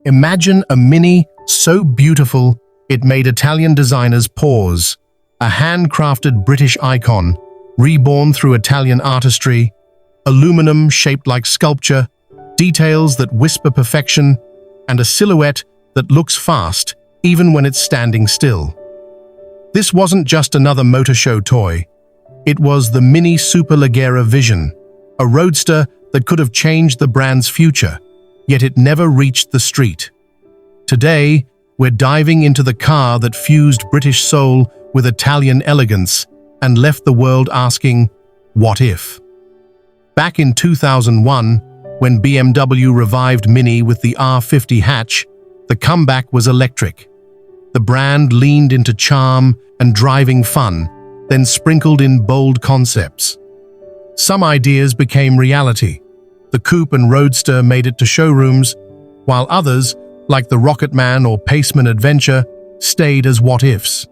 Imagine a Mini so beautiful it made Italian designers pause. A handcrafted British icon, reborn through Italian artistry, aluminum shaped like sculpture, details that whisper perfection, and a silhouette that looks fast even when it's standing still. This wasn't just another motor show toy. It was the Mini Superleggera Vision, a roadster that could have changed the brand's future, yet it never reached the street. Today, we're diving into the car that fused British soul with Italian elegance and left the world asking, what if? Back in 2001, when BMW revived Mini with the R50 hatch, the comeback was electric. The brand leaned into charm and driving fun, then sprinkled in bold concepts. Some ideas became reality. The coupe and roadster made it to showrooms, while others, like the Rocketman or Paceman Adventure, stayed as what-ifs.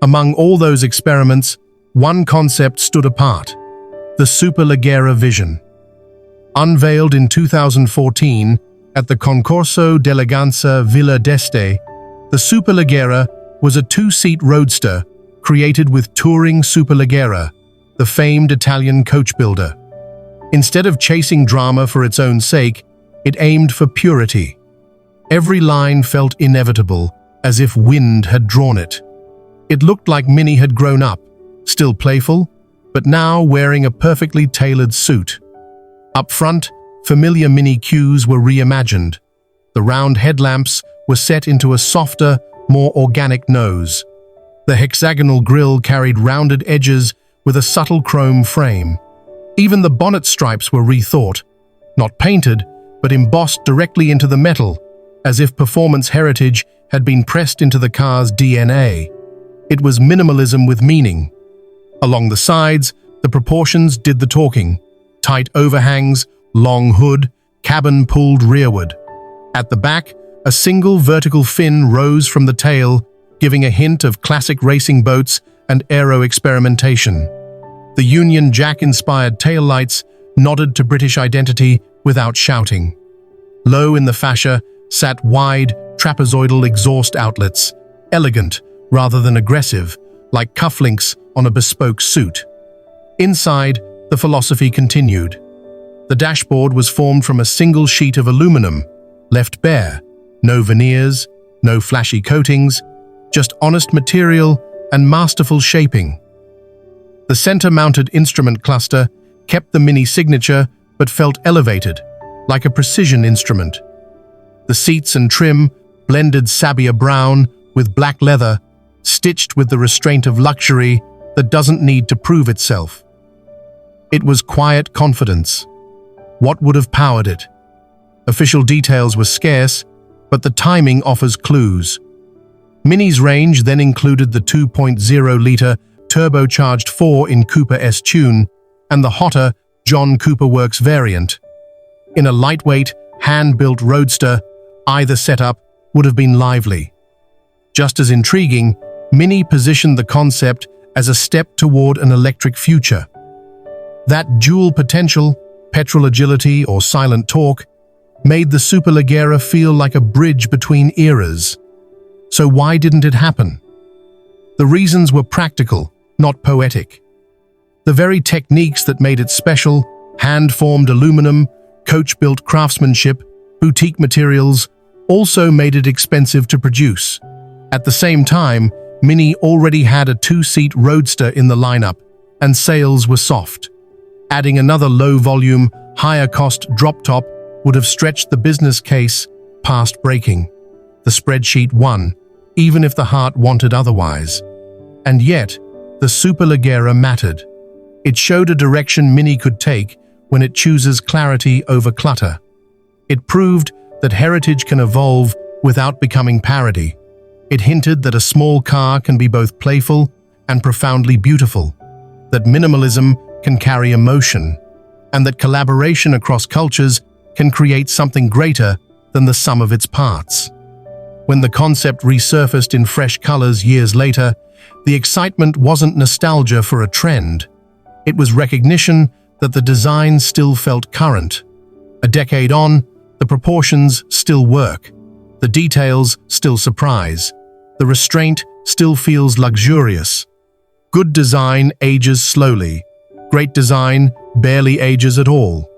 Among all those experiments, one concept stood apart: the Superleggera Vision. Unveiled in 2014 at the Concorso d'Eleganza Villa d'Este, the Superleggera was a two-seat roadster created with Touring Superleggera, the famed Italian coach builder. Instead of chasing drama for its own sake, it aimed for purity. Every line felt inevitable, as if wind had drawn it. It looked like Mini had grown up, still playful, but now wearing a perfectly tailored suit. Up front, familiar Mini cues were reimagined. The round headlamps were set into a softer, more organic nose. The hexagonal grille carried rounded edges with a subtle chrome frame. Even the bonnet stripes were rethought, not painted, but embossed directly into the metal, as if performance heritage had been pressed into the car's DNA. It was minimalism with meaning. Along the sides, the proportions did the talking. Tight overhangs, long hood, cabin pulled rearward. At the back, a single vertical fin rose from the tail, giving a hint of classic racing boats and aero experimentation. The Union Jack-inspired taillights nodded to British identity without shouting. Low in the fascia sat wide, trapezoidal exhaust outlets, elegant rather than aggressive, like cufflinks on a bespoke suit. Inside, the philosophy continued. The dashboard was formed from a single sheet of aluminum, left bare. No veneers, no flashy coatings, just honest material and masterful shaping. The center-mounted instrument cluster kept the Mini signature but felt elevated, like a precision instrument. The seats and trim blended sabia brown with black leather, stitched with the restraint of luxury that doesn't need to prove itself. It was quiet confidence. What would have powered it? Official details were scarce, but the timing offers clues. Mini's range then included the 2.0-litre turbocharged 4 in Cooper S Tune and the hotter John Cooper Works variant. In a lightweight, hand-built roadster, either setup would have been lively. Just as intriguing, Mini positioned the concept as a step toward an electric future. That dual potential, petrol agility or silent torque, made the Superleggera feel like a bridge between eras. So why didn't it happen? The reasons were practical, not poetic. The very techniques that made it special, hand-formed aluminum, coach-built craftsmanship, boutique materials, also made it expensive to produce. At the same time, Mini already had a two-seat roadster in the lineup, and sales were soft. Adding another low-volume, higher-cost drop-top would have stretched the business case past breaking. The spreadsheet won, even if the heart wanted otherwise. And yet, the Superleggera mattered. It showed a direction Mini could take when it chooses clarity over clutter. It proved that heritage can evolve without becoming parody. It hinted that a small car can be both playful and profoundly beautiful, that minimalism can carry emotion, and that collaboration across cultures can create something greater than the sum of its parts. When the concept resurfaced in fresh colors years later, the excitement wasn't nostalgia for a trend. It was recognition that the design still felt current. A decade on, The proportions still work. The details still surprise. The restraint still feels luxurious. Good design ages slowly. Great design barely ages at all.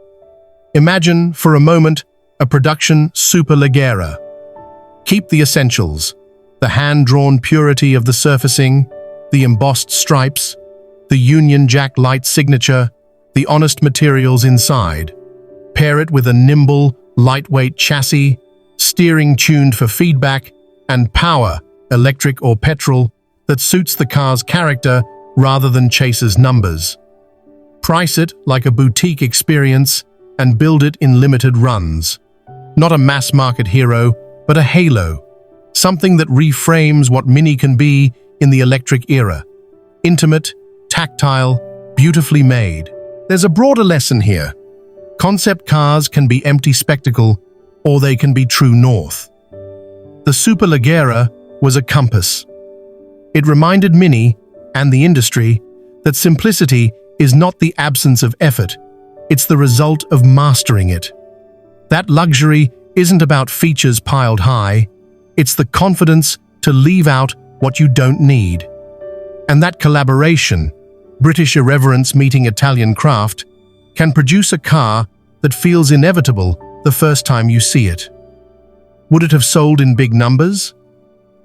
Imagine, for a moment, a production Superleggera. Keep the essentials: the hand-drawn purity of the surfacing, the embossed stripes, the Union Jack light signature, the honest materials inside. Pair it with a nimble, lightweight chassis, steering tuned for feedback, and power, electric or petrol, that suits the car's character rather than chases numbers. Price it like a boutique experience and build it in limited runs. Not a mass-market hero, but a halo. Something that reframes what Mini can be in the electric era. Intimate, tactile, beautifully made. There's a broader lesson here. Concept cars can be empty spectacle, or they can be true north. The Superleggera was a compass. It reminded Mini, and the industry, that simplicity is not the absence of effort, it's the result of mastering it. That luxury isn't about features piled high, it's the confidence to leave out what you don't need. And that collaboration, British irreverence meeting Italian craft, can produce a car that feels inevitable the first time you see it. Would it have sold in big numbers?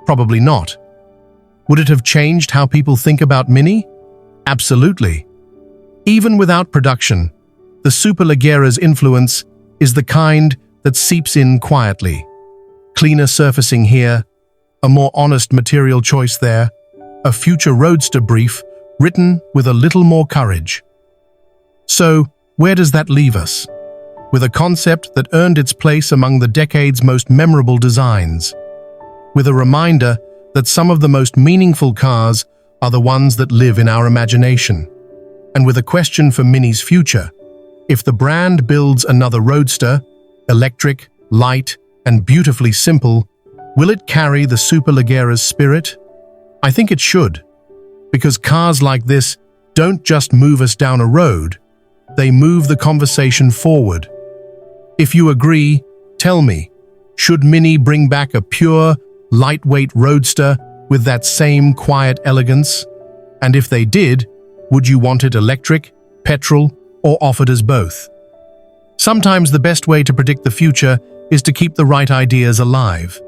Probably not. Would it have changed how people think about Mini? Absolutely. Even without production, the Superleggera's influence is the kind that seeps in quietly. Cleaner surfacing here, a more honest material choice there, a future Roadster brief written with a little more courage. So, where does that leave us? With a concept that earned its place among the decade's most memorable designs. With a reminder that some of the most meaningful cars are the ones that live in our imagination. And with a question for Mini's future: if the brand builds another Roadster, electric, light, and beautifully simple, will it carry the Superleggera's spirit? I think it should, because cars like this don't just move us down a road, they move the conversation forward. If you agree, tell me, should Mini bring back a pure, lightweight Roadster with that same quiet elegance? And if they did, would you want it electric, petrol, or offered as both? Sometimes the best way to predict the future is to keep the right ideas alive.